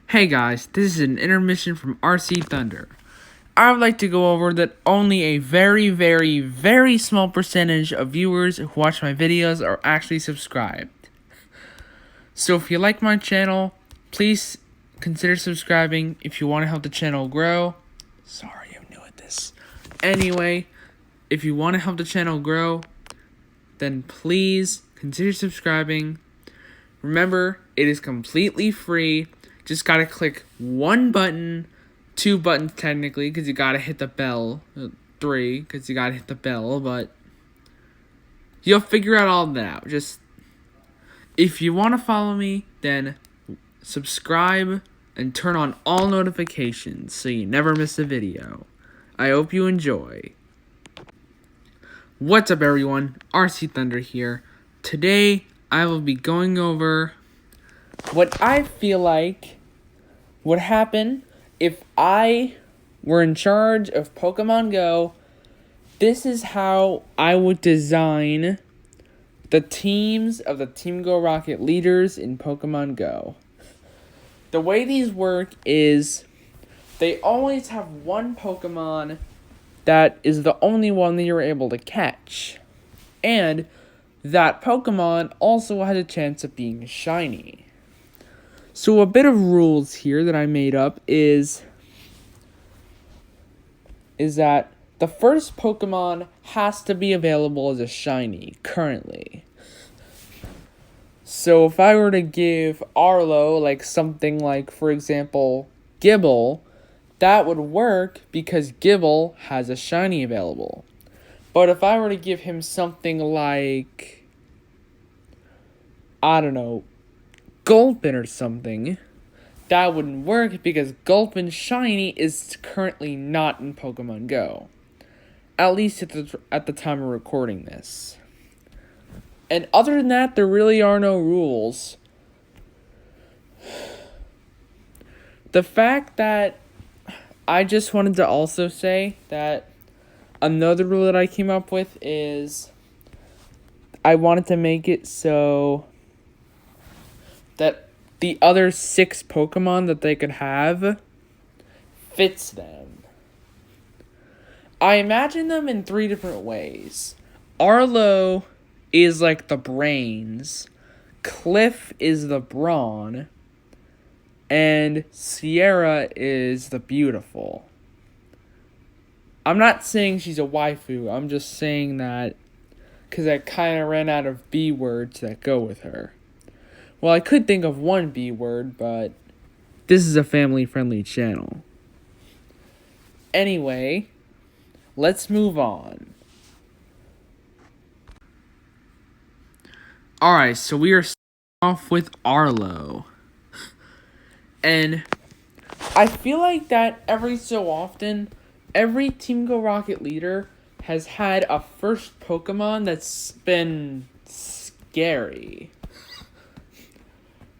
Hey guys, this is an intermission from RC Thunder. I would like to go over that only a very small percentage of viewers who watch my videos are actually subscribed. So if you like my channel, please consider subscribing if you want to help the channel grow. Sorry, I'm new at this. Anyway, if you want to help the channel grow, then please consider subscribing. Remember, it is completely free. Just gotta click one button, two buttons technically, because you gotta hit the bell. Three, because you gotta hit the bell, but you'll figure out all that out. Just, if you want to follow me, then subscribe and turn on all notifications so you never miss a video. I hope you enjoy. What's up everyone, RC Thunder here. Today, I will be going over what I feel like would happen if I were in charge of Pokemon Go. This is how I would design the teams of the Team Go Rocket leaders in Pokemon Go. The way these work is they always have one Pokemon that is the only one that you're able to catch. And that Pokemon also has a chance of being shiny. So a bit of rules here that I made up is that the first Pokemon has to be available as a shiny currently. So if I were to give Arlo like something like, for example, Gibble, that would work because Gibble has a shiny available. But if I were to give him something like, I don't know, Gulpin or something, that wouldn't work because Gulpin shiny is currently not in Pokemon Go. At least at the time of recording this. And other than that, there really are no rules. The fact that I just wanted to also say that another rule that I came up with is I wanted to make it so that the other 6 Pokemon that they could have fits them. I imagine them in 3 different ways. Arlo is like the brains, Cliff is the brawn, and Sierra is the beautiful. I'm not saying she's a waifu, I'm just saying that because I kind of ran out of B words that go with her. Well, I could think of one B word, but this is a family-friendly channel. Anyway, let's move on. Alright, so we are starting off with Arlo. And I feel like that every so often, every Team Go Rocket leader has had a first Pokemon that's been scary.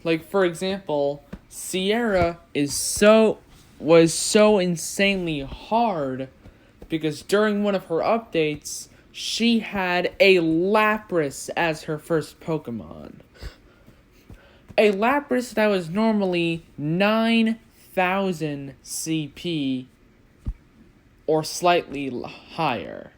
Like, for example, Sierra was so insanely hard because during one of her updates, she had a Lapras as her first Pokemon. A Lapras that was normally 9,000 CP or slightly higher.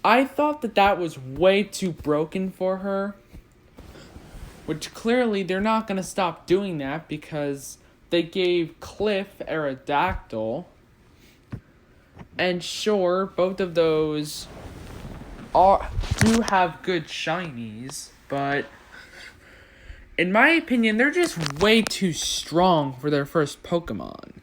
I thought that was way too broken for her, which clearly they're not going to stop doing that because they gave Cliff Aerodactyl, and sure, both of those do have good shinies, but in my opinion, they're just way too strong for their first Pokemon.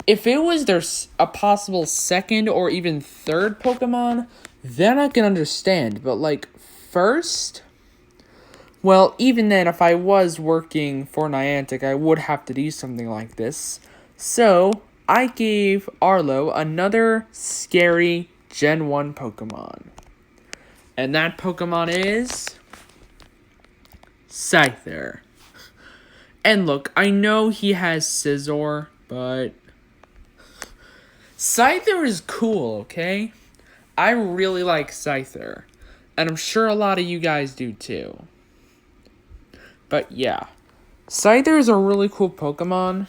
If it was a possible second or even third Pokemon, then I can understand, but like first, well, even then, if I was working for Niantic, I would have to do something like this. So I gave Arlo another scary Gen 1 Pokemon. And that Pokemon is Scyther. And look, I know he has Scizor, but Scyther is cool, okay? I really like Scyther, and I'm sure a lot of you guys do too. But yeah, Scyther is a really cool Pokemon,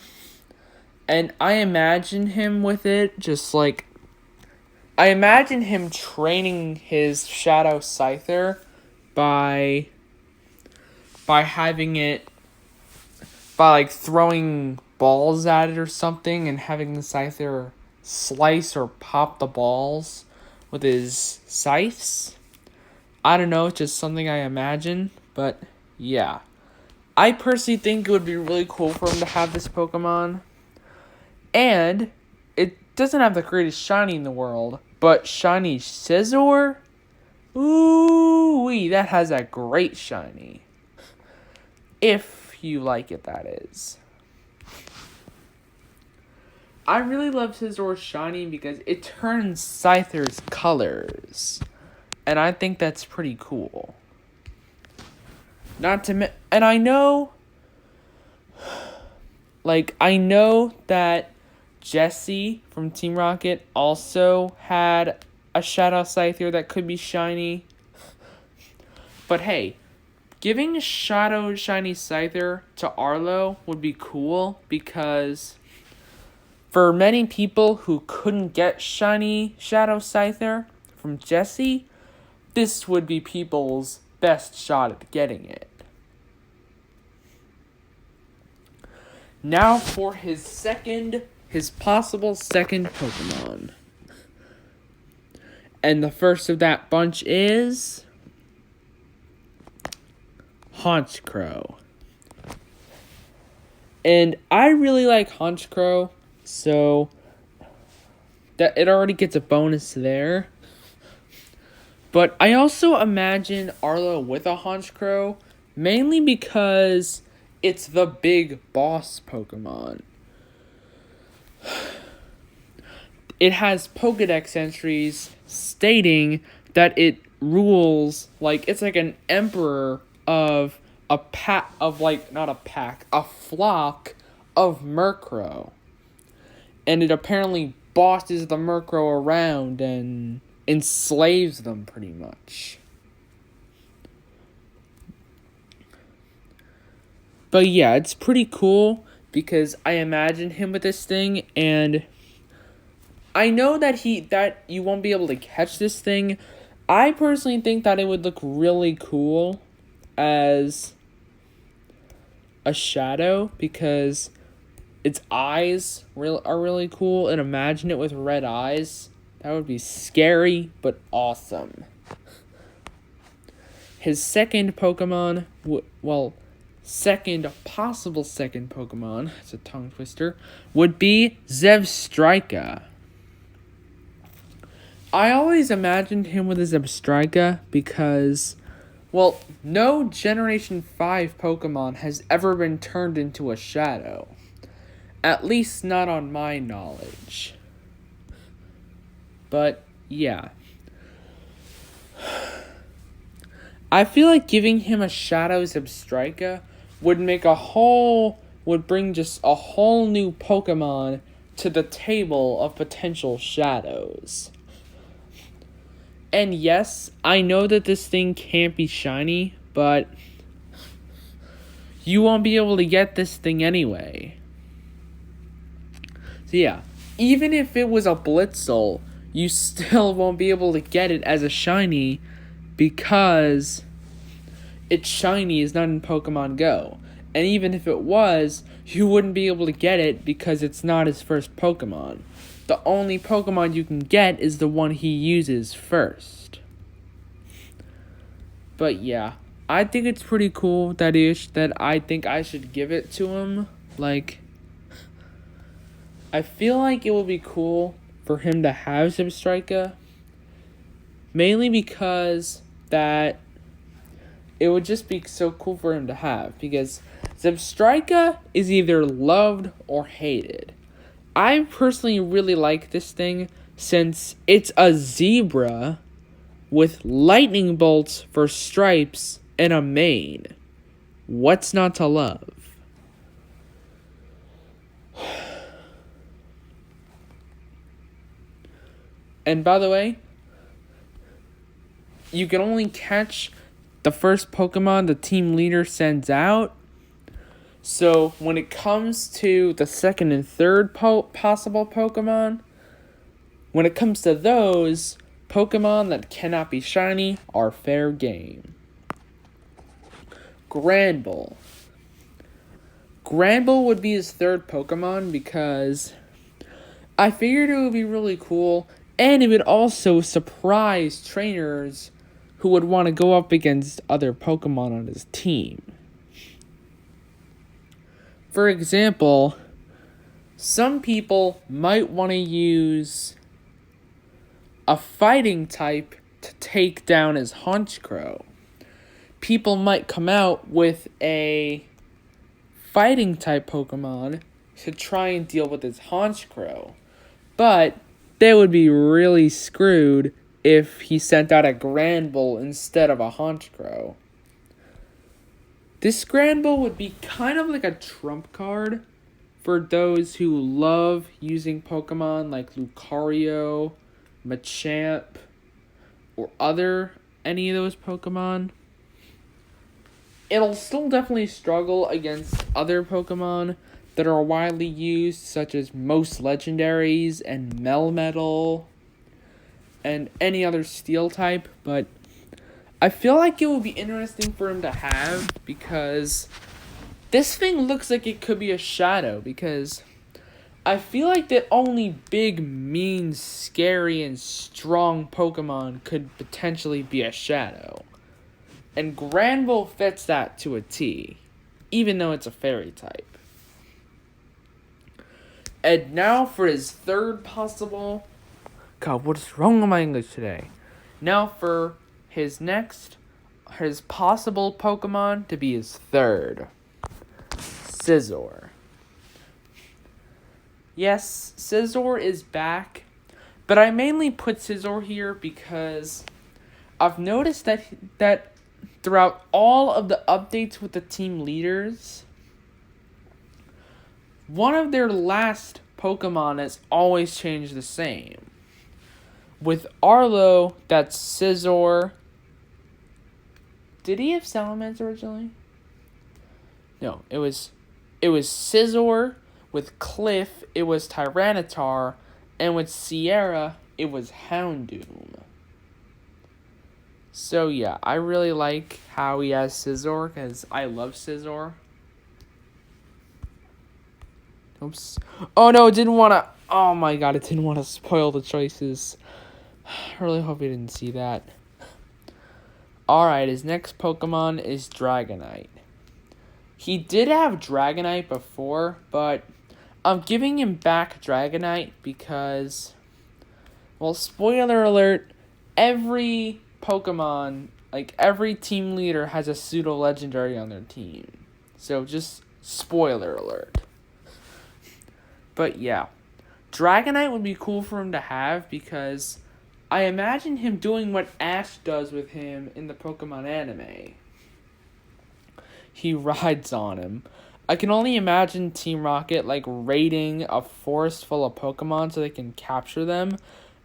and I imagine him with it just like I imagine him training his Shadow Scyther by having it by like throwing balls at it or something and having the Scyther slice or pop the balls with his scythes. I don't know, it's just something I imagine, but yeah. I personally think it would be really cool for him to have this Pokemon. And it doesn't have the greatest shiny in the world, but shiny Scizor? Ooh-wee, that has a great shiny. If you like it, that is. I really love Scizor's shiny because it turns Scyther's colors. And I think that's pretty cool. And I know that Jesse from Team Rocket also had a Shadow Scyther that could be shiny. But hey, giving Shadow Shiny Scyther to Arlo would be cool because for many people who couldn't get shiny Shadow Scyther from Jesse, this would be people's best shot at getting it. Now for his possible second Pokemon. And the first of that bunch is Honchkrow. And I really like Honchkrow, so that it already gets a bonus there. But I also imagine Arlo with a Honchkrow, mainly because it's the big boss Pokemon. It has Pokedex entries stating that it rules, like, it's like an emperor of a flock of Murkrow. And it apparently bosses the Murkrow around and enslaves them pretty much. But yeah, it's pretty cool because I imagine him with this thing, and I know that you won't be able to catch this thing. I personally think that it would look really cool as a shadow because its eyes are really cool, and imagine it with red eyes. That would be scary but awesome. His second Pokemon, possible second Pokemon, it's a tongue twister, would be Zebstrika. I always imagined him with a Zebstrika because, no Generation 5 Pokemon has ever been turned into a shadow. At least not on my knowledge. But, yeah. I feel like giving him a Shadow Zebstrika would bring just a whole new Pokemon to the table of potential shadows. And yes, I know that this thing can't be shiny, but you won't be able to get this thing anyway. So yeah, even if it was a Blitzel, you still won't be able to get it as a shiny because its shiny is not in Pokemon Go. And even if it was, you wouldn't be able to get it because it's not his first Pokemon. The only Pokemon you can get is the one he uses first. But yeah, I think it's pretty cool that I think I should give it to him. Like, I feel like it would be cool for him to have Zebstrika. Mainly because that it would just be so cool for him to have. Because Zebstrika is either loved or hated. I personally really like this thing since it's a zebra with lightning bolts for stripes and a mane. What's not to love? And by the way, you can only catch the first Pokemon the team leader sends out. So when it comes to the second and third possible Pokemon, when it comes to those, Pokemon that cannot be shiny are fair game. Granbull. Granbull would be his third Pokemon because I figured it would be really cool, and it would also surprise trainers who would want to go up against other Pokemon on his team. For example, some people might want to use a fighting type to take down his Honchkrow. People might come out with a fighting type Pokemon to try and deal with his Honchkrow. But they would be really screwed if he sent out a Granbull instead of a Honchkrow. This Granbull would be kind of like a trump card for those who love using Pokemon like Lucario, Machamp, or any of those Pokemon. It'll still definitely struggle against other Pokemon that are widely used, such as most legendaries and Melmetal and any other steel type, but I feel like it would be interesting for him to have because this thing looks like it could be a shadow, because I feel like that only big, mean, scary, and strong Pokemon could potentially be a shadow. And Granbull fits that to a T, even though it's a fairy type. And now for his third possible... God, what's wrong with my English today? Now for his possible Pokemon to be his third. Scizor. Yes, Scizor is back, but I mainly put Scizor here because I've noticed that throughout all of the updates with the team leaders, one of their last Pokemon has always changed the same. With Arlo, that's Scizor. Did he have Salamence originally? No, it was Scizor. With Cliff, it was Tyranitar. And with Sierra, it was Houndoom. So yeah, I really like how he has Scizor, because I love Scizor. Oops. Oh no, it didn't want to... Oh my god, it didn't want to spoil the choices. I really hope you didn't see that. Alright, his next Pokemon is Dragonite. He did have Dragonite before, but I'm giving him back Dragonite because... Well, spoiler alert, every Pokemon, like every team leader has a pseudo legendary on their team. So just spoiler alert. But yeah, Dragonite would be cool for him to have because I imagine him doing what Ash does with him in the Pokemon anime. He rides on him. I can only imagine Team Rocket like raiding a forest full of Pokemon so they can capture them.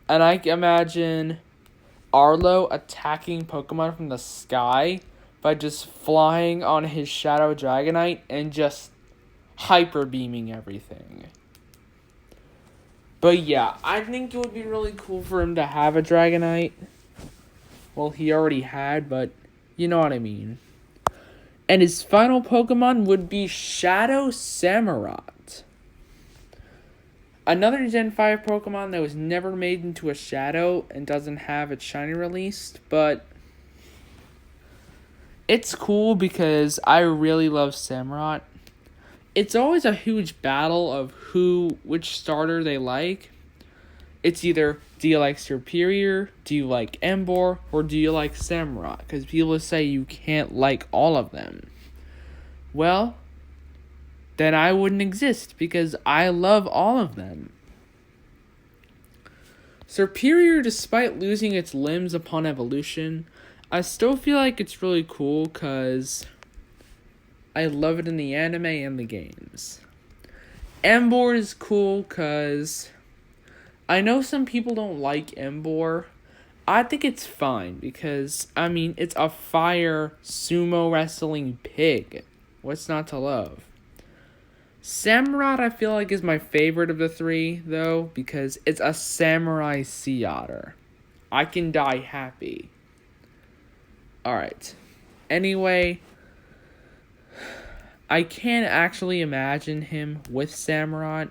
And I imagine Arlo attacking Pokemon from the sky by just flying on his Shadow Dragonite and just hyper beaming everything. But yeah, I think it would be really cool for him to have a Dragonite. Well, he already had, but you know what I mean. And his final Pokemon would be Shadow Samurott. Another Gen 5 Pokemon that was never made into a Shadow and doesn't have its shiny released, but it's cool because I really love Samurott. It's always a huge battle of which starter they like. It's either, do you like Superior, do you like Emboar, or do you like Samurott? Because people say you can't like all of them. Well, then I wouldn't exist because I love all of them. Superior, despite losing its limbs upon evolution, I still feel like it's really cool because I love it in the anime and the games. Emboar is cool because I know some people don't like Emboar. I think it's fine because, I mean, it's a fire sumo wrestling pig. What's not to love? Samurott, I feel like, is my favorite of the three, though, because it's a samurai sea otter. I can die happy. Alright. Anyway, I can't actually imagine him with Samurott.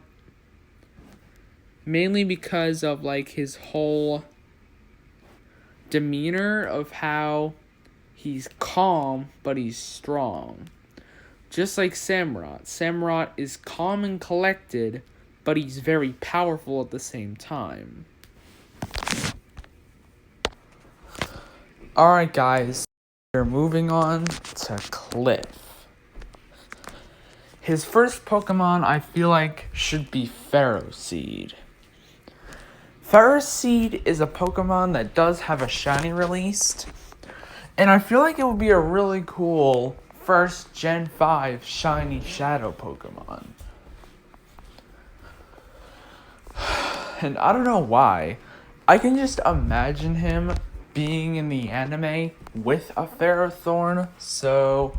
Mainly because of, like, his whole demeanor of how he's calm, but he's strong. Just like Samurott. Samurott is calm and collected, but he's very powerful at the same time. Alright guys, we're moving on to Cliff. His first Pokemon I feel like should be Ferroseed. Ferroseed is a Pokemon that does have a shiny released, and I feel like it would be a really cool first Gen 5 shiny shadow Pokemon. And I don't know why. I can just imagine him being in the anime with a Ferrothorn, so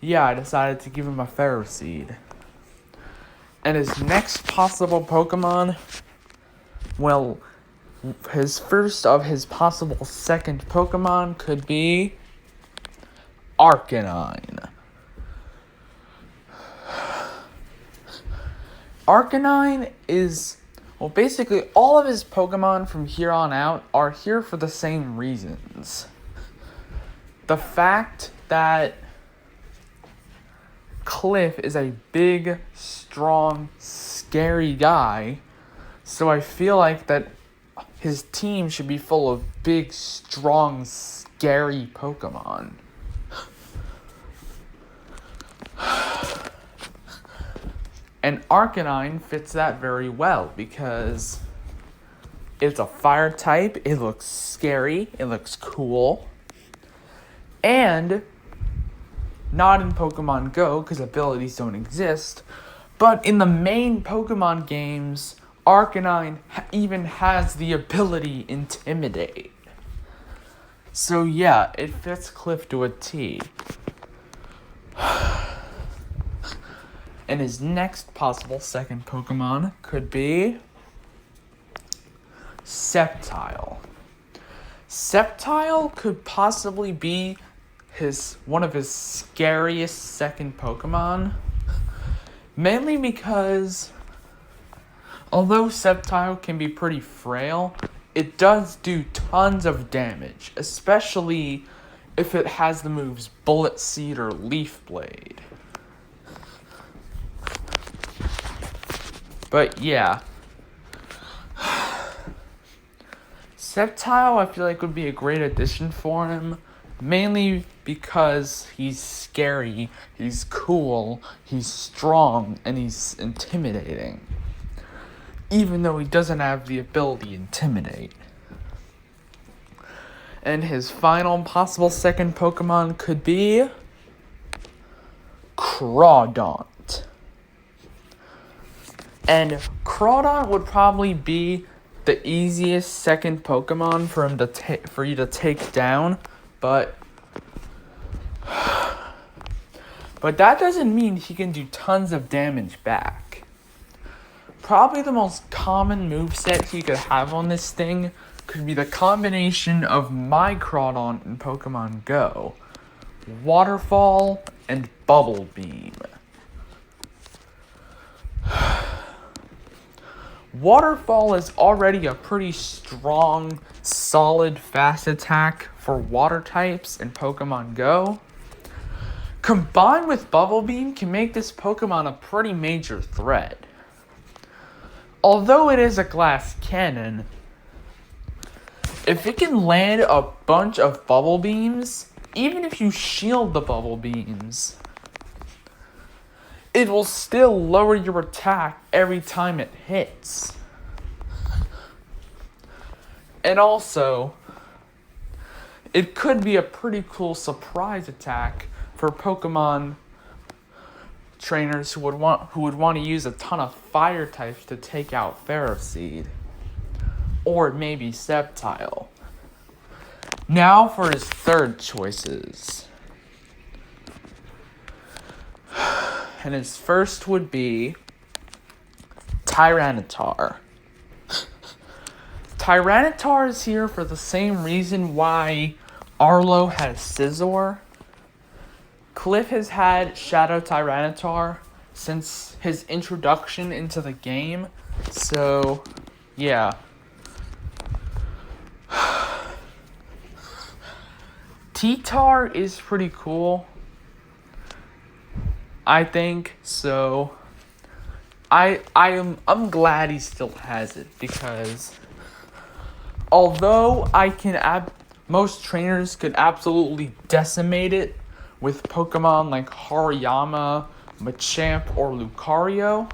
yeah, I decided to give him a Ferroseed. And his next possible Pokemon, well, his first of his possible second Pokemon could be Arcanine. Arcanine is, well, basically all of his Pokemon from here on out are here for the same reasons. The fact that Cliff is a big, strong, scary guy, so I feel like that his team should be full of big, strong, scary Pokemon. And Arcanine fits that very well because it's a fire type, it looks scary, it looks cool, and not in Pokemon Go because abilities don't exist, but in the main Pokemon games, Arcanine even has the ability Intimidate. So yeah, it fits Cliff to a T. And his next possible second Pokemon could be Sceptile. Sceptile could possibly be one of his scariest second Pokemon. Mainly because although Sceptile can be pretty frail, it does do tons of damage, especially if it has the moves Bullet Seed or Leaf Blade. But yeah, Sceptile I feel like would be a great addition for him, mainly because he's scary, he's cool, he's strong, and he's intimidating. Even though he doesn't have the ability Intimidate. And his final possible second Pokemon could be Crawdaunt. And Crawdaunt would probably be the easiest second Pokemon for him to for you to take down, but that doesn't mean he can do tons of damage back. Probably the most common moveset he could have on this thing could be the combination of my Crawdaunt in Pokemon Go, Waterfall and Bubble Beam. Waterfall is already a pretty strong, solid, fast attack for water types in Pokemon Go. Combined with Bubble Beam can make this Pokemon a pretty major threat. Although it is a glass cannon, if it can land a bunch of Bubble Beams, even if you shield the Bubble Beams, it will still lower your attack every time it hits. And also, it could be a pretty cool surprise attack for Pokemon trainers who would want to use a ton of fire types to take out Ferroseed. or maybe Sceptile. Now for his third choices. And his first would be Tyranitar. Tyranitar is here for the same reason why Arlo has Scizor. Cliff has had Shadow Tyranitar since his introduction into the game, so yeah. T-Tar is pretty cool, I think, so I'm glad he still has it, because although most trainers could absolutely decimate it with Pokemon like Hariyama, Machamp, or Lucario,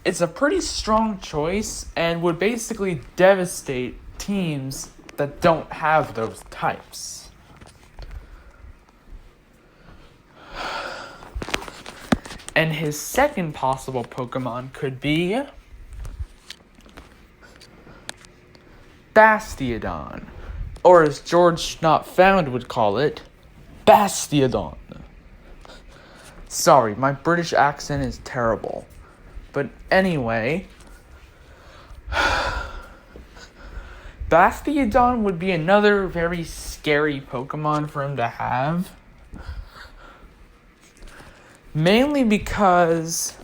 it's a pretty strong choice and would basically devastate teams that don't have those types. And his second possible Pokemon could be Bastiodon, or as George Not Found would call it, Bastiodon. Sorry, my British accent is terrible. But anyway, Bastiodon would be another very scary Pokemon for him to have. Mainly because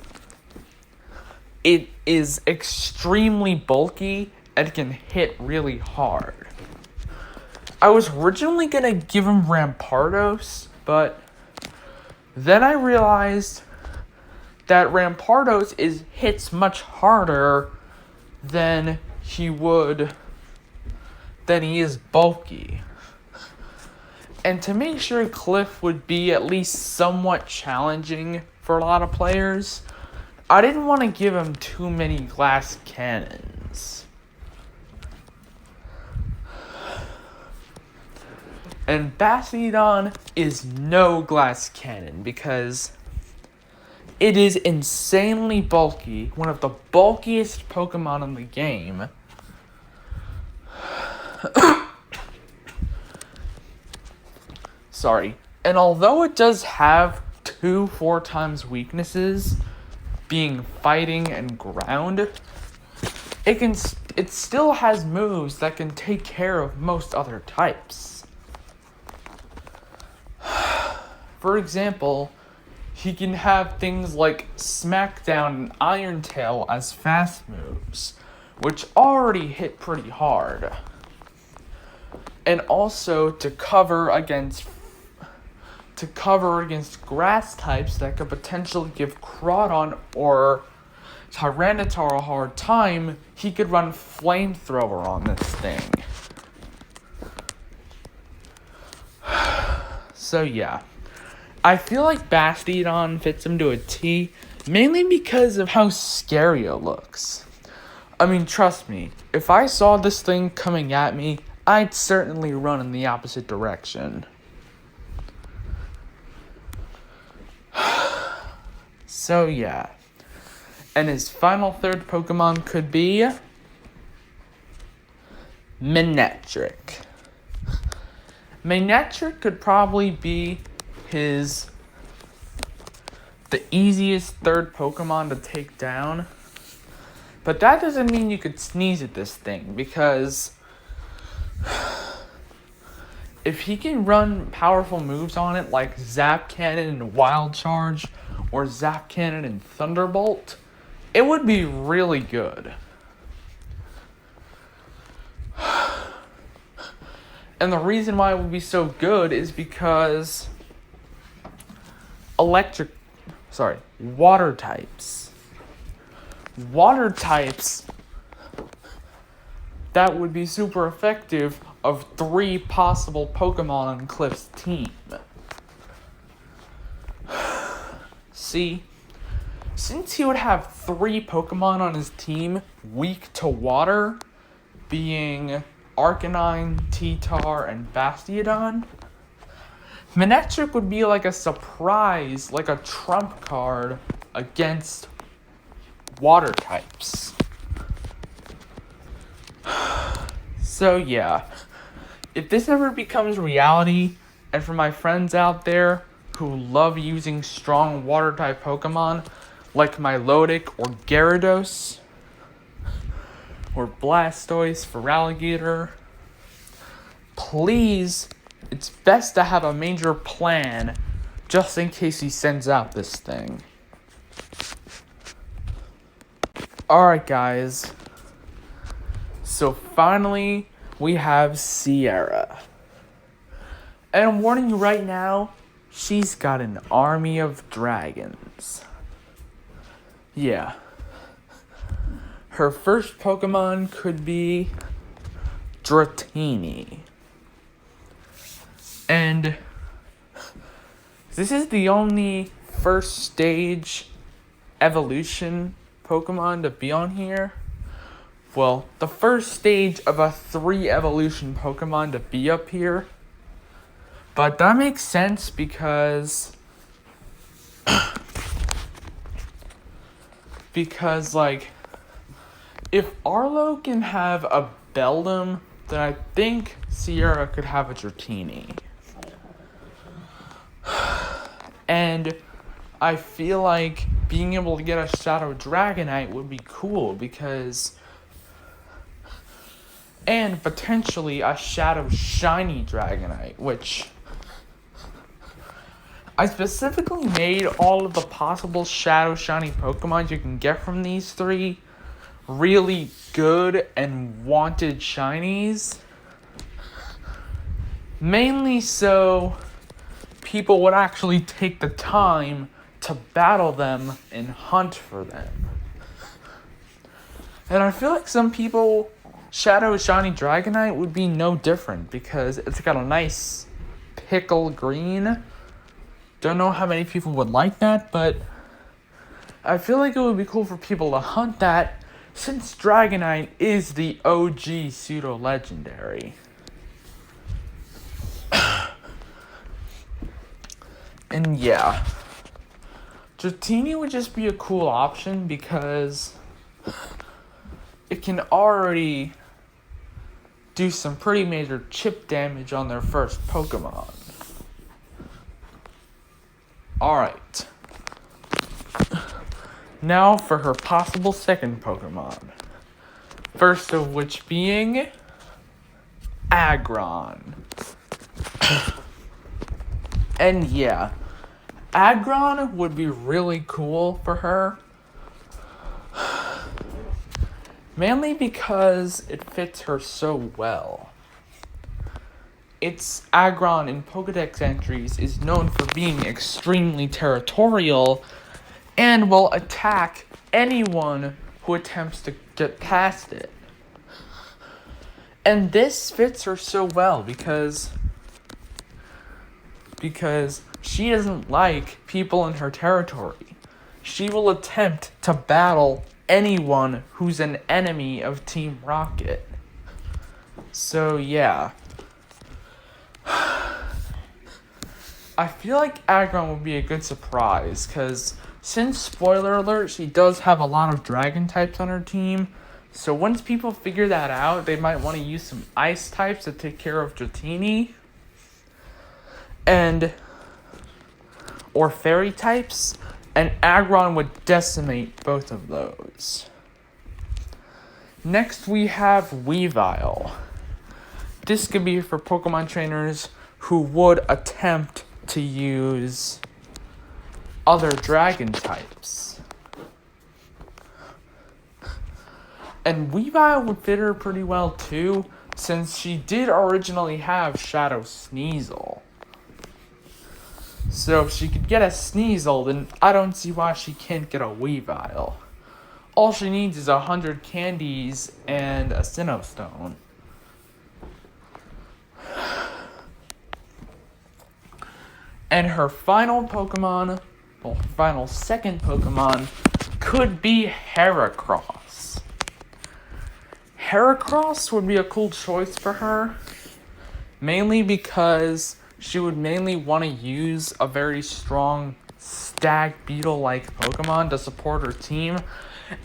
it is extremely bulky and can hit really hard. I was originally gonna give him Rampardos, but then I realized that Rampardos hits much harder than he is bulky. And to make sure Cliff would be at least somewhat challenging for a lot of players, I didn't want to give him too many glass cannons. And Bastiodon is no glass cannon because it is insanely bulky, one of the bulkiest Pokemon in the game. Sorry. And although it does have 4 times weaknesses, being fighting and ground, it still has moves that can take care of most other types. For example, he can have things like Smackdown and Iron Tail as fast moves, which already hit pretty hard. And also to cover against grass types that could potentially give Crawdon or Tyranitar a hard time, he could run Flamethrower on this thing. So yeah, I feel like Bastiodon fits him to a T, mainly because of how scary it looks. I mean, trust me, if I saw this thing coming at me, I'd certainly run in the opposite direction. So yeah, and his final third Pokemon could be Manectric. Manectric could probably be the easiest third Pokemon to take down, but that doesn't mean you could sneeze at this thing, because if he can run powerful moves on it like Zap Cannon and Wild Charge, or Zap Cannon and Thunderbolt, it would be really good. And the reason why it would be so good is because water types. Water types that would be super effective of 3 possible Pokemon on Cliff's team. See, since he would have 3 Pokemon on his team weak to water, being Arcanine, T-Tar, and Bastiodon, Manectric would be like a surprise, like a trump card against water types. So yeah, if this ever becomes reality, and for my friends out there who love using strong water type Pokemon like Milotic or Gyarados or Blastoise for Alligator, please, it's best to have a major plan just in case he sends out this thing. Alright guys, so finally we have Sierra. And I'm warning you right now, she's got an army of dragons. Yeah. Her first Pokemon could be Dratini. And this is the only first stage evolution Pokemon to be on here. Well, the first stage of a 3 evolution Pokemon to be up here. But that makes sense because like, if Arlo can have a Beldum, then I think Sierra could have a Dratini. And I feel like being able to get a Shadow Dragonite would be cool because... And potentially a Shadow Shiny Dragonite, which... I specifically made all of the possible Shadow Shiny Pokemon you can get from these 3 really good and wanted Shinies. Mainly so people would actually take the time to battle them and hunt for them. And I feel like some people, Shadow Shiny Dragonite would be no different because it's got a nice pickle green. Don't know how many people would like that, but I feel like it would be cool for people to hunt that since Dragonite is the OG pseudo-legendary. And yeah, Dratini would just be a cool option because it can already do some pretty major chip damage on their first Pokemon. Alright. Now for her possible second Pokemon. First of which being Aggron. And yeah, Aggron would be really cool for her. Mainly because it fits her so well. Its Aggron in Pokedex entries is known for being extremely territorial and will attack anyone who attempts to get past it. And this fits her so well because she doesn't like people in her territory. She will attempt to battle anyone who's an enemy of Team Rocket. So yeah. I feel like Aggron would be a good surprise, because since, spoiler alert, she does have a lot of dragon types on her team, so once people figure that out, they might want to use some ice types to take care of Dratini, or fairy types, and Aggron would decimate both of those. Next we have Weavile. This could be for Pokemon trainers who would attempt to use other dragon types. And Weavile would fit her pretty well too, since she did originally have Shadow Sneasel. So if she could get a Sneasel, then I don't see why she can't get a Weavile. All she needs is 100 candies and a Sinnoh Stone. And her final Pokemon, well, final second Pokemon, could be Heracross. Heracross would be a cool choice for her, mainly because she would mainly want to use a very strong Stag Beetle-like Pokemon to support her team.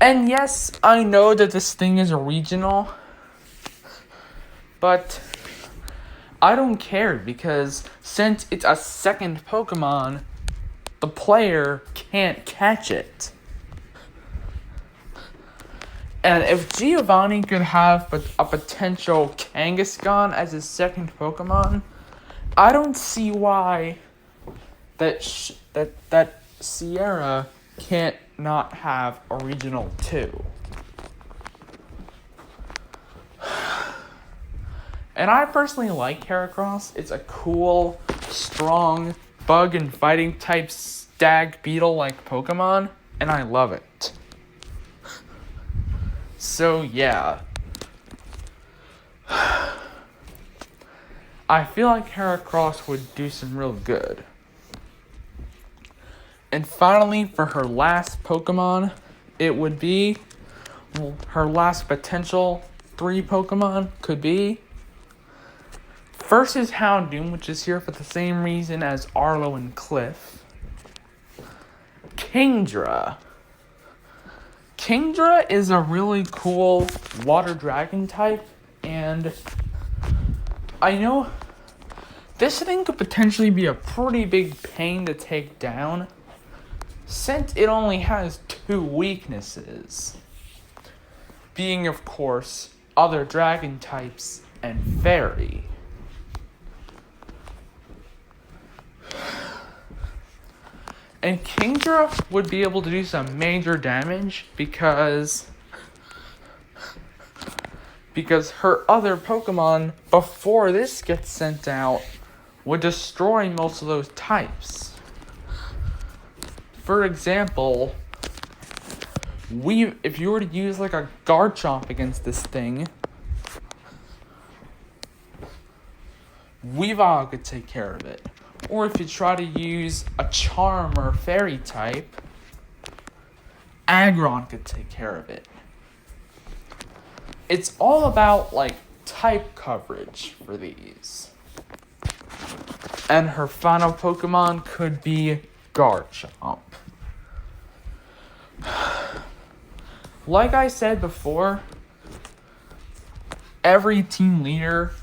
And yes, I know that this thing is a regional, But I don't care because since it's a second Pokemon, the player can't catch it. And if Giovanni could have a potential Kangaskhan as his second Pokemon, I don't see why that Sierra can't not have a Regional 2. And I personally like Heracross. It's a cool, strong, bug and fighting type stag beetle like Pokemon, and I love it. So yeah. I feel like Heracross would do some real good. And finally, for her last Pokemon, it would be, her last potential 3 Pokemon could be, first is Houndoom, which is here for the same reason as Arlo and Cliff. Kingdra. Kingdra is a really cool water dragon type, and I know this thing could potentially be a pretty big pain to take down, since it only has 2 weaknesses, being of course other dragon types and fairy. And Kingdra would be able to do some major damage because her other Pokemon, before this gets sent out, would destroy most of those types. For example, if you were to use like a Garchomp against this thing, Weavile could take care of it. Or if you try to use a Charm or Fairy type, Aggron could take care of it. It's all about, like, type coverage for these. And her final Pokemon could be Garchomp. Like I said before, every team leader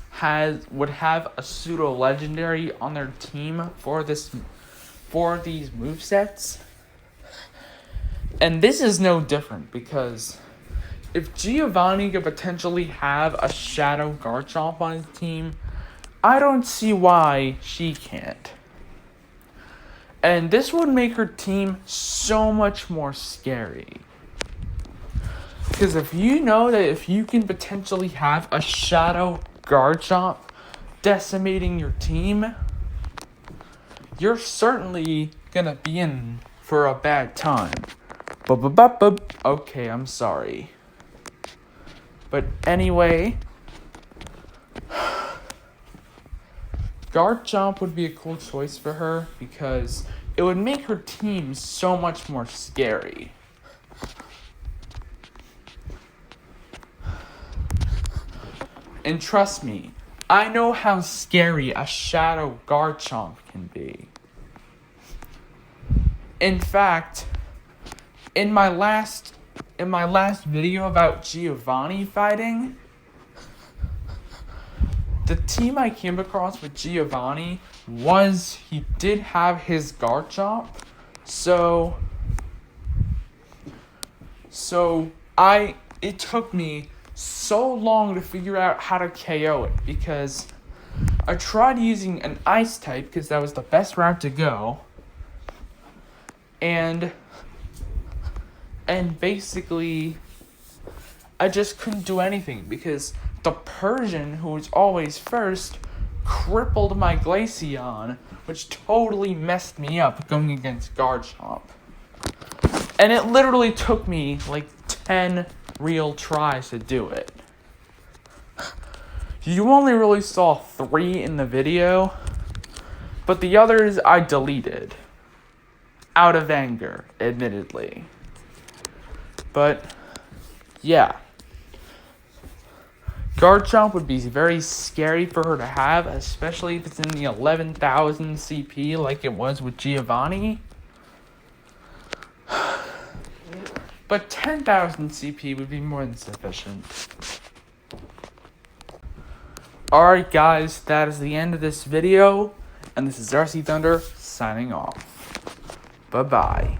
would have a pseudo legendary on their team for these movesets. And this is no different because if Giovanni could potentially have a Shadow Garchomp on his team, I don't see why she can't. And this would make her team so much more scary. Because if you know that if you can potentially have a Shadow Garchomp decimating your team, you're certainly gonna be in for a bad time. Okay, I'm sorry. But anyway, Garchomp would be a cool choice for her because it would make her team so much more scary. And trust me, I know how scary a Shadow Garchomp can be. In fact, in my last video about Giovanni fighting, the team I came across with Giovanni he did have his Garchomp, so it took me so long to figure out how to KO it because I tried using an ice type because that was the best route to go, and basically I just couldn't do anything because the Persian, who was always first, crippled my Glaceon, which totally messed me up going against Garchomp. And it literally took me like 10 real tries to do it. You only really saw 3 in the video, but the others I deleted. Out of anger, admittedly. But, yeah. Garchomp would be very scary for her to have, especially if it's in the 11,000 CP like it was with Giovanni. But 10,000 CP would be more than sufficient. Alright guys, that is the end of this video, and this is RC Thunder signing off. Bye-bye.